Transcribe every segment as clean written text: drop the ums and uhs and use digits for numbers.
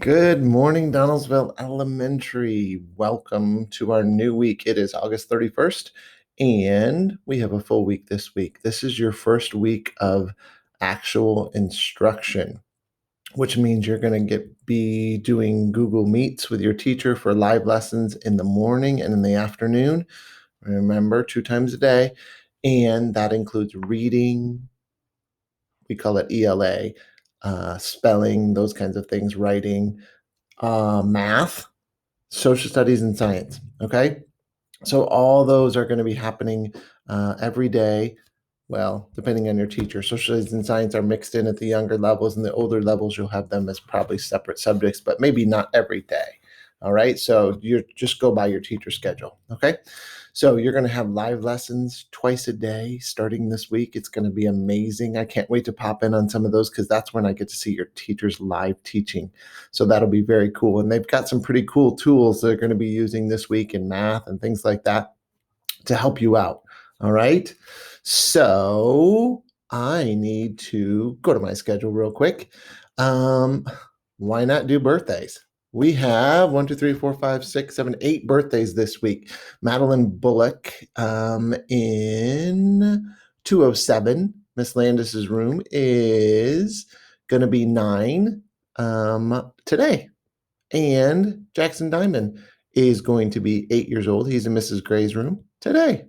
Good morning, Donaldsville Elementary. Welcome to our new week. It is August 31st, and we have a full week this week. This is your first week of actual instruction, which means you're going to be doing Google Meets with your teacher for live lessons in the morning and in the afternoon. Remember, 2 times a day, and that includes reading. We call it ELA, spelling, those kinds of things, writing, math, social studies, and science. Okay. So all those are going to be happening every day. Well, depending on your teacher, social studies and science are mixed in at the younger levels, and the older levels, you'll have them as probably separate subjects, but maybe not every day. All right. So you just go by your teacher schedule. Okay. So you're going to have live lessons twice a day starting this week. It's going to be amazing. I can't wait to pop in on some of those because that's when I get to see your teachers live teaching. So that'll be very cool. And they've got some pretty cool tools they're going to be using this week in math and things like that to help you out. All right. So I need to go to my schedule real quick. Why not do birthdays? We have 1, 2, 3, 4, 5, 6, 7, 8 birthdays this week. Madeline Bullock in 207, Miss Landis's room, is going to be 9 today. And Jackson Diamond is going to be 8 years old. He's in Mrs. Gray's room today.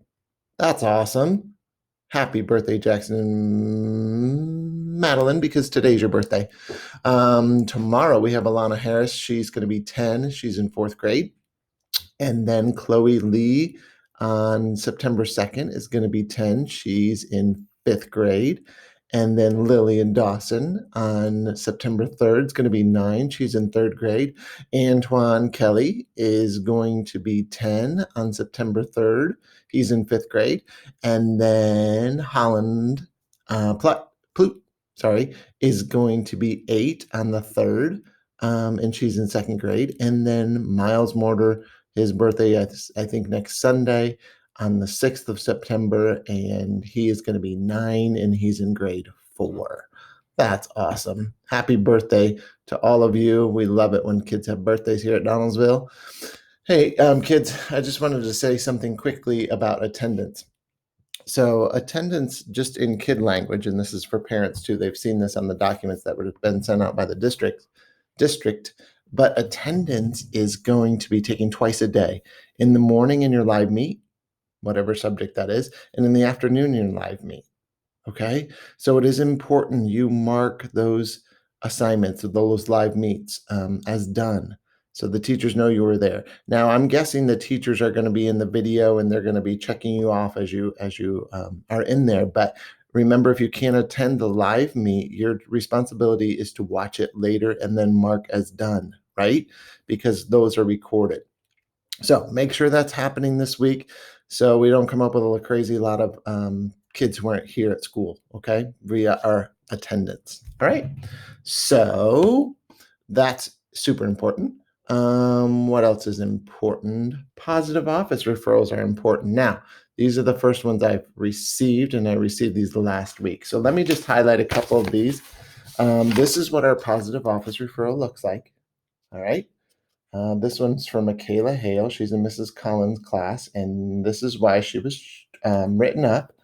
That's awesome. Happy birthday, Jackson and Madeline, because today's your birthday. Tomorrow we have Alana Harris. She's going to be 10. She's in 4th grade. And then Chloe Lee on September 2nd is going to be 10. She's in 5th grade. And then Lillian Dawson on September 3rd is going to be 9. She's in 3rd grade. Antoine Kelly is going to be 10 on September 3rd. He's in 5th grade. And then Holland Ploot, is going to be 8 on the 3rd. And she's in 2nd grade. And then Miles Mortar, his birthday, I think next Sunday on the 6th of September, and he is going to be 9 and he's in grade 4. That's awesome. Happy birthday to all of you. We love it when kids have birthdays here at Donaldsville. Hey, kids, I just wanted to say something quickly about attendance. So attendance just in kid language, and this is for parents too. They've seen this on the documents that would have been sent out by the district, but attendance is going to be taken twice a day. In the morning in your live meet, whatever subject that is, and in the afternoon in your live meet. Okay? So it is important you mark those assignments, those live meets as done. So the teachers know you were there. Now I'm guessing the teachers are going to be in the video and they're going to be checking you off as you are in there. But remember, if you can't attend the live meet, your responsibility is to watch it later and then mark as done, right? Because those are recorded. So make sure that's happening this week so we don't come up with a crazy lot of kids who aren't here at school, okay, via our attendance. All right. So that's super important. What else is important? Positive office referrals are important. Now, these are the first ones I've received, and I received these last week. So let me just highlight a couple of these. This is what our positive office referral looks like. All right. This one's from Michaela Hale. She's in Mrs. Collins' class, and this is why she was written up.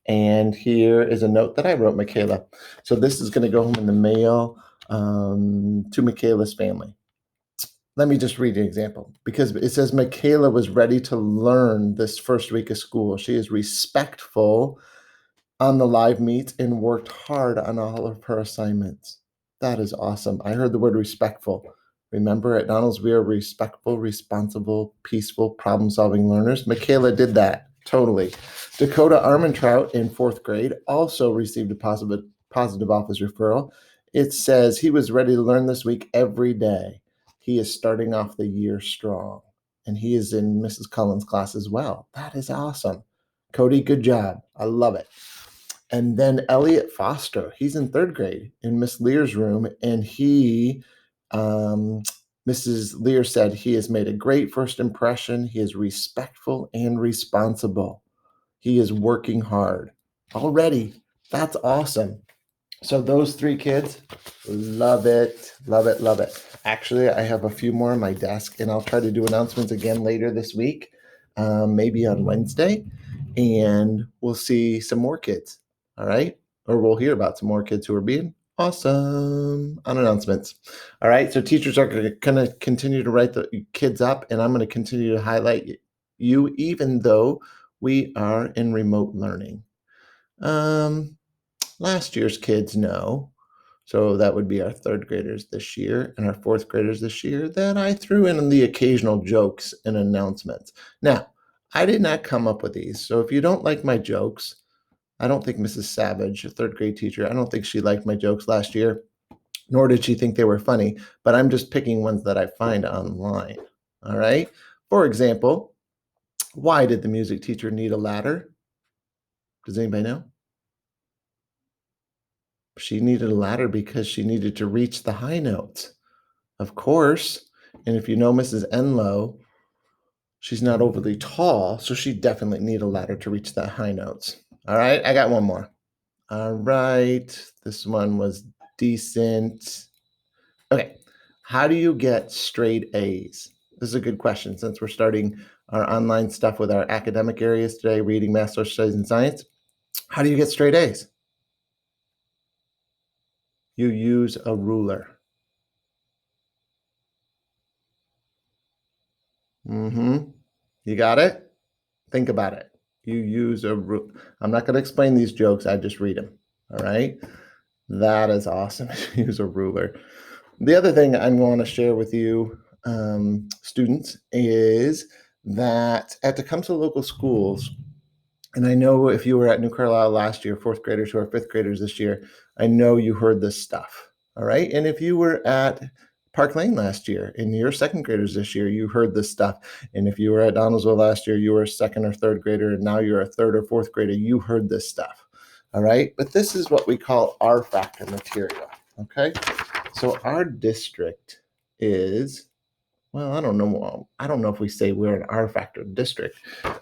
And here is a note that I wrote Michaela. So this is going to go home in the mail to Michaela's family. Let me just read an example because it says Michaela was ready to learn this first week of school. She is respectful on the live meets and worked hard on all of her assignments. That is awesome. I heard the word respectful. Remember, at Donald's, we are respectful, responsible, peaceful, problem-solving learners. Michaela did that, totally. Dakota Armentrout in 4th grade also received a positive office referral. It says he was ready to learn this week every day. He is starting off the year strong, and he is in Mrs. Collins' class as well. That is awesome. Cody, good job. I love it. And then Elliot Foster, he's in 3rd grade in Miss Lear's room, and Mrs. Lear said he has made a great first impression. He is respectful and responsible. He is working hard already. That's awesome. So those three kids, love it, love it, love it. Actually, I have a few more on my desk, and I'll try to do announcements again later this week, maybe on Wednesday, and we'll see some more kids. All right, or we'll hear about some more kids who are being awesome on announcements. All right, so teachers are going to continue to write the kids up, and I'm going to continue to highlight you, even though we are in remote learning. Last year's kids know, so that would be our third graders this year and our fourth graders this year, that I threw in the occasional jokes and announcements. Now, I did not come up with these, so if you don't like my jokes, I don't think Mrs. Savage, a third grade teacher, I don't think she liked my jokes last year, nor did she think they were funny, but I'm just picking ones that I find online. All right. For example, why did the music teacher need a ladder? Does anybody know? She needed a ladder because she needed to reach the high notes. Of course. And if you know Mrs. Enlow, she's not overly tall, so she definitely need a ladder to reach the high notes. All right, I got one more. All right, this one was decent. Okay, how do you get straight A's? This is a good question since we're starting our online stuff with our academic areas today, reading, math, social studies, and science. How do you get straight A's? You use a ruler. Mm-hmm. You got it? Think about it. You use a ruler. I'm not going to explain these jokes. I just read them. All right. That is awesome. Use a ruler. The other thing I'm going to share with you, students, is that at Tecumseh local schools, and I know if you were at New Carlisle last year, fourth graders who are fifth graders this year, I know you heard this stuff. All right. And if you were at Park Lane last year and you're second graders this year, you heard this stuff. And if you were at Donaldsville last year, you were a second or third grader, and now you're a third or fourth grader, you heard this stuff. All right. But this is what we call R factor material. Okay. So our district is, well, I don't know. I don't know if we say we're an R factor district.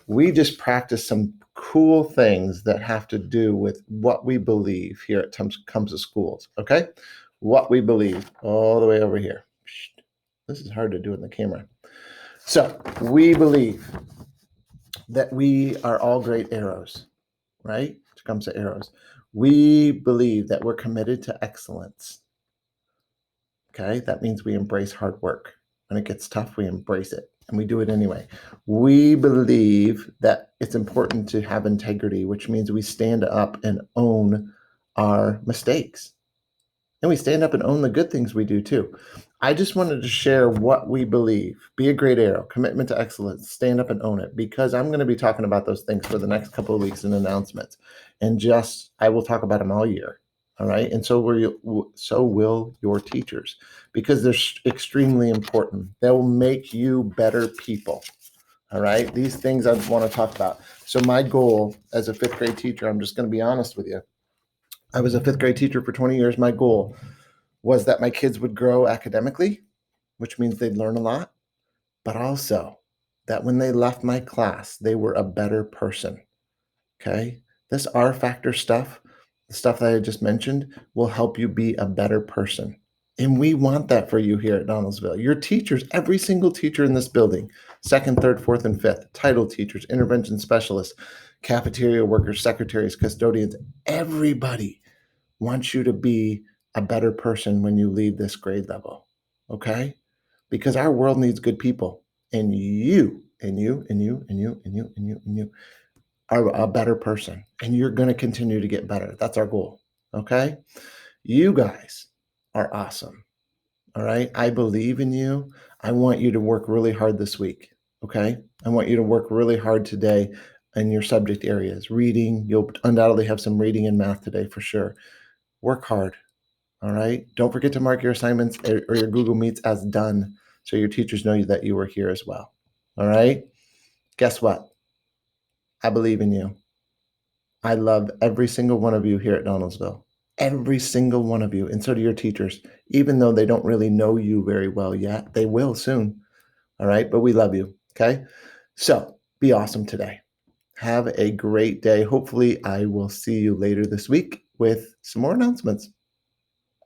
We just practice some cool things that have to do with what we believe here at Tecumseh Schools. Okay. What we believe all the way over here. This is hard to do in the camera. So we believe that we are all great arrows, right? Tecumseh arrows. We believe that we're committed to excellence. Okay. That means we embrace hard work. When it gets tough, we embrace it and we do it anyway. We believe that it's important to have integrity, which means we stand up and own our mistakes. And we stand up and own the good things we do too. I just wanted to share what we believe. Be a great arrow, commitment to excellence, stand up and own it, because I'm going to be talking about those things for the next couple of weeks in announcements. And I will talk about them all year. All right. And so will your teachers, because they're extremely important. They'll make you better people. All right. These things I want to talk about. So my goal as a fifth grade teacher, I'm just going to be honest with you. I was a fifth grade teacher for 20 years. My goal was that my kids would grow academically, which means they'd learn a lot, but also that when they left my class, they were a better person. Okay. This R factor stuff, the stuff that I just mentioned, will help you be a better person. And we want that for you here at Donaldsville. Your teachers, every single teacher in this building, second, third, fourth, and fifth, title teachers, intervention specialists, cafeteria workers, secretaries, custodians, everybody wants you to be a better person when you leave this grade level. Okay? Because our world needs good people. And you, and you, and you, and you, and you, and you, and you are a better person. And you're going to continue to get better. That's our goal. Okay? You guys are awesome. All right? I believe in you. I want you to work really hard this week. Okay? I want you to work really hard today in your subject areas. Reading, you'll undoubtedly have some reading and math today for sure. Work hard. All right. Don't forget to mark your assignments or your Google Meets as done so your teachers know that you were here as well. All right. Guess what? I believe in you. I love every single one of you here at Donaldsville. Every single one of you. And so do your teachers, even though they don't really know you very well yet. They will soon. All right. But we love you. Okay. So be awesome today. Have a great day. Hopefully, I will see you later this week with some more announcements.